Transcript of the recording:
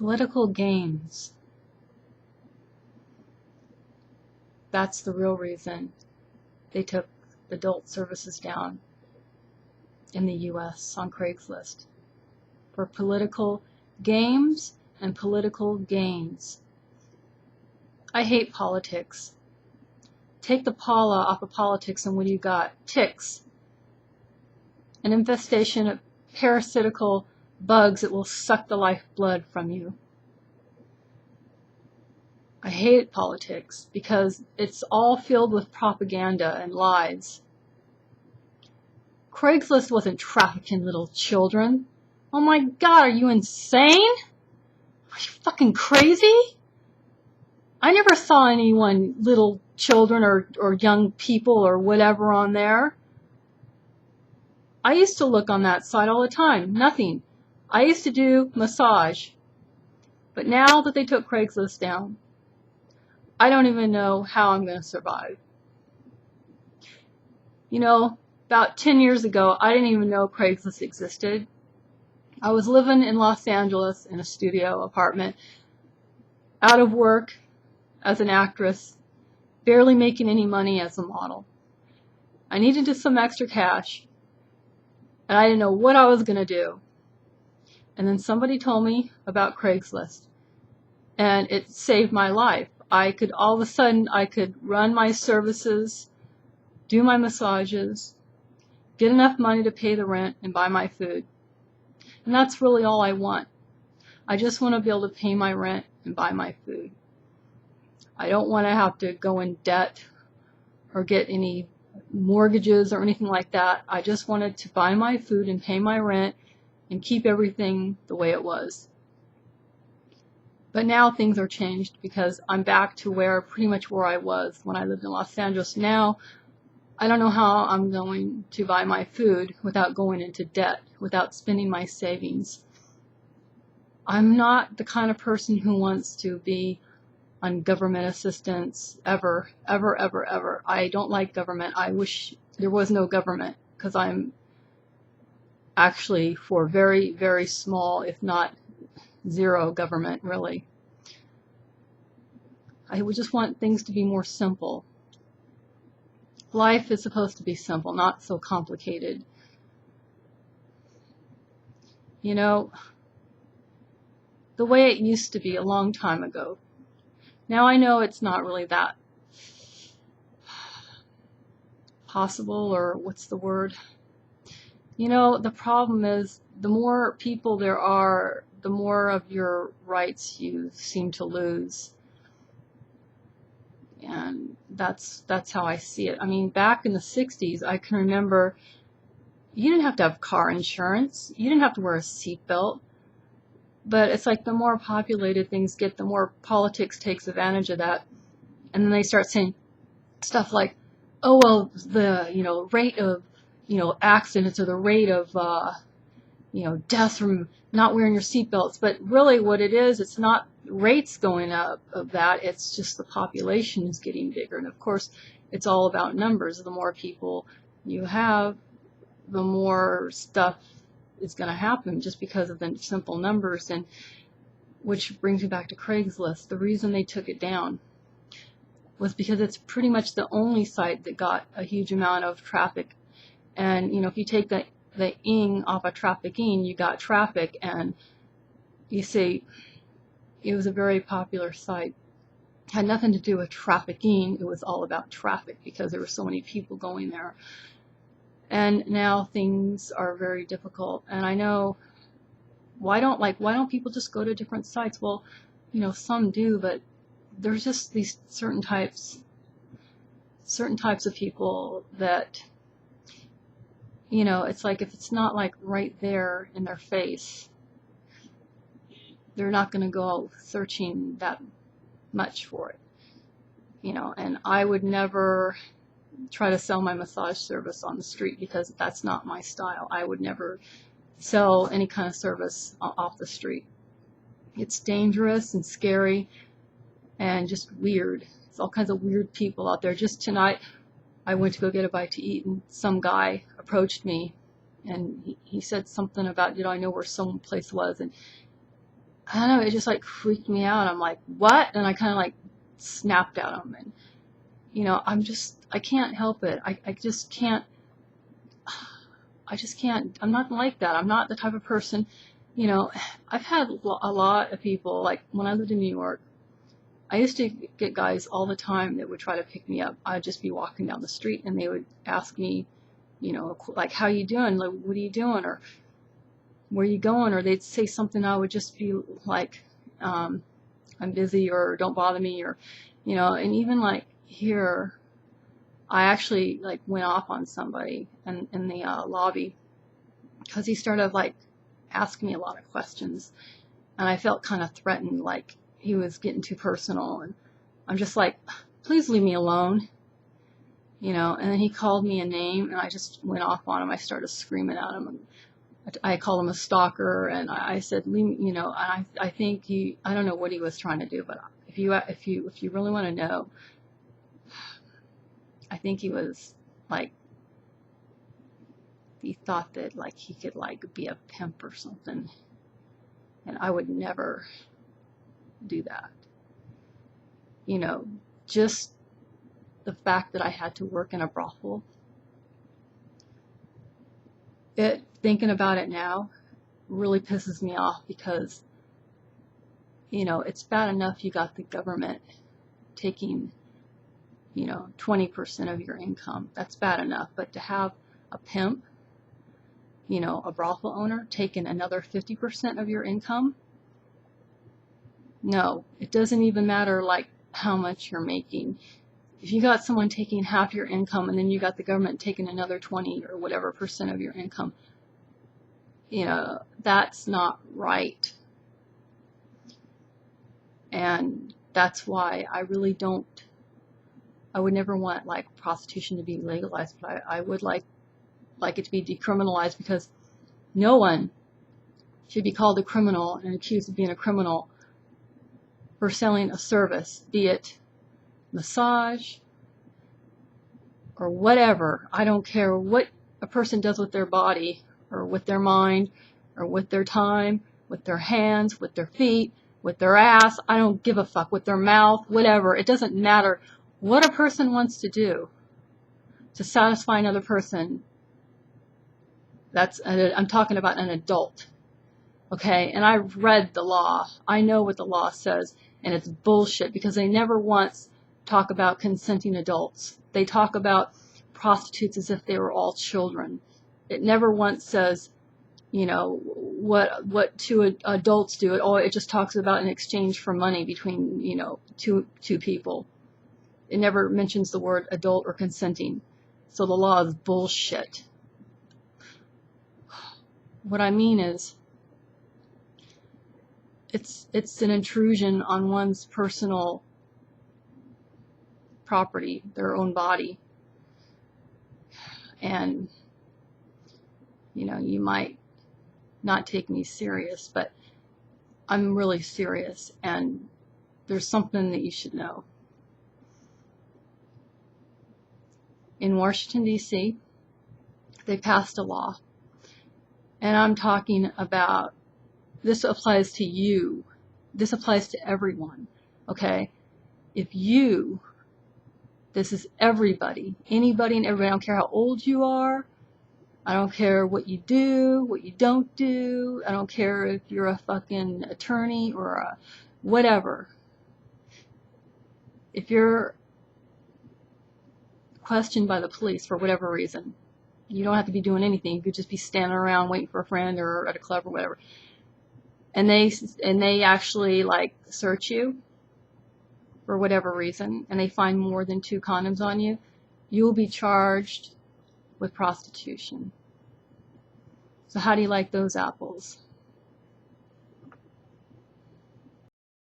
Political games. That's the real reason they took adult services down in the US on Craigslist. For political games and political gains. I hate politics. Take the pala off of politics and what do you got? Ticks. An infestation of parasitical bugs that will suck the lifeblood from you. I hate politics because it's all filled with propaganda and lies. Craigslist wasn't trafficking little children. Oh my God, are you insane? Are you fucking crazy? I never saw anyone, little children or young people or whatever on there. I used to look on that site all the time. Nothing. I used to do massage. But now that they took Craigslist down, I don't even know how I'm going to survive. You know, about 10 years ago, I didn't even know Craigslist existed. I was living in Los Angeles in a studio apartment, out of work as an actress, barely making any money as a model. I needed just some extra cash, and I didn't know what I was going to do. And then somebody told me about Craigslist, and it saved my life. All of a sudden, I could run my services, do my massages, get enough money to pay the rent, and buy my food. And that's really all I want. I just want to be able to pay my rent and buy my food. I don't want to have to go in debt or get any mortgages or anything like that. I just wanted to buy my food and pay my rent and keep everything the way it was. But now things are changed because I'm back to pretty much where I was when I lived in Los Angeles. Now, I don't know how I'm going to buy my food without going into debt, without spending my savings. I'm not the kind of person who wants to be on government assistance ever, ever, ever, ever. I don't like government. I wish there was no government because I'm actually for very, very small, if not zero government, really. I would just want things to be more simple. Life is supposed to be simple, not so complicated. You know, the way it used to be a long time ago. Now I know it's not really that possible, or what's the word? You know, the problem is the more people there are, the more of your rights you seem to lose. And that's how I see it. I mean, back in the 60s, I can remember you didn't have to have car insurance. You didn't have to wear a seatbelt. But it's like the more populated things get, the more politics takes advantage of that. And then they start saying stuff like, oh, well, the, rate of, accidents or the rate of, deaths from not wearing your seatbelts. But really what it is, it's not rates going up of that. It's just the population is getting bigger. And of course, it's all about numbers. The more people you have, the more stuff is going to happen just because of the simple numbers. And which brings me back to Craigslist. The reason they took it down was because it's pretty much the only site that got a huge amount of traffic. And if you take the ing off of trafficking, you got traffic. And you see, it was a very popular site. It had nothing to do with trafficking. It was all about traffic because there were so many people going there. And now things are very difficult. And I know, why don't people just go to different sites? Well, some do, but there's just these certain types of people that, it's like if it's not like right there in their face, they're not going to go searching that much for it. And I would never try to sell my massage service on the street because that's not my style. I would never sell any kind of service off the street. It's dangerous and scary and just weird. There's all kinds of weird people out there. Just tonight, I went to go get a bite to eat, and some guy approached me, and he said something about, I know where some place was, and I don't know, it just like freaked me out. I'm like, what? And I kind of like snapped at him. And, you know, I can't help it. I just can't, I'm not like that. I'm not the type of person, you know, I've had a lot of people, like when I lived in New York, I used to get guys all the time that would try to pick me up. I'd just be walking down the street and they would ask me, you know, like, how you doing? Like, what are you doing? Or where are you going? Or they'd say something, I would just be like, I'm busy, or don't bother me, or, you know, and even like here, I actually like went off on somebody in the lobby because he started like asking me a lot of questions, and I felt kind of threatened, like he was getting too personal, and I'm just like, please leave me alone, you know. And then he called me a name, and I just went off on him. I started screaming at him, and I called him a stalker, and I said, you know, I think I don't know what he was trying to do, but if you really want to know, I think he was like, he thought that like he could like be a pimp or something, and I would never do that. You know, just the fact that I had to work in a brothel, thinking about it now really pisses me off, because, you know, it's bad enough you got the government taking, you know, 20% of your income. That's bad enough. But to have a pimp, you know, a brothel owner taking another 50% of your income, no, it doesn't even matter like how much you're making. If you got someone taking half your income and then you got the government taking another 20 or whatever percent of your income, you know, that's not right. And that's why I really don't, I would never want like prostitution to be legalized, but I would like it to be decriminalized, because no one should be called a criminal and accused of being a criminal for selling a service, be it massage or whatever. I don't care what a person does with their body or with their mind or with their time, with their hands, with their feet, with their ass. I don't give a fuck, with their mouth, whatever. It doesn't matter what a person wants to do to satisfy another person. I'm talking about an adult. Okay, and I've read the law. I know what the law says, and it's bullshit, because they never once talk about consenting adults. They talk about prostitutes as if they were all children. It never once says, you know, what two adults do. It just talks about an exchange for money between, you know, two people. It never mentions the word adult or consenting. So the law is bullshit. What I mean is, it's an intrusion on one's personal property, their own body. And, you know, you might not take me serious, but I'm really serious, and there's something that you should know. In Washington, D.C., they passed a law, and I'm talking about, this applies to you. This applies to everyone, okay? This is everybody, anybody and everybody. I don't care how old you are. I don't care what you do, what you don't do. I don't care if you're a fucking attorney or a whatever. If you're questioned by the police for whatever reason, you don't have to be doing anything. You could just be standing around waiting for a friend or at a club or whatever. And they actually like search you for whatever reason, and they find more than 2 condoms on you, you will be charged with prostitution. So how do you like those apples?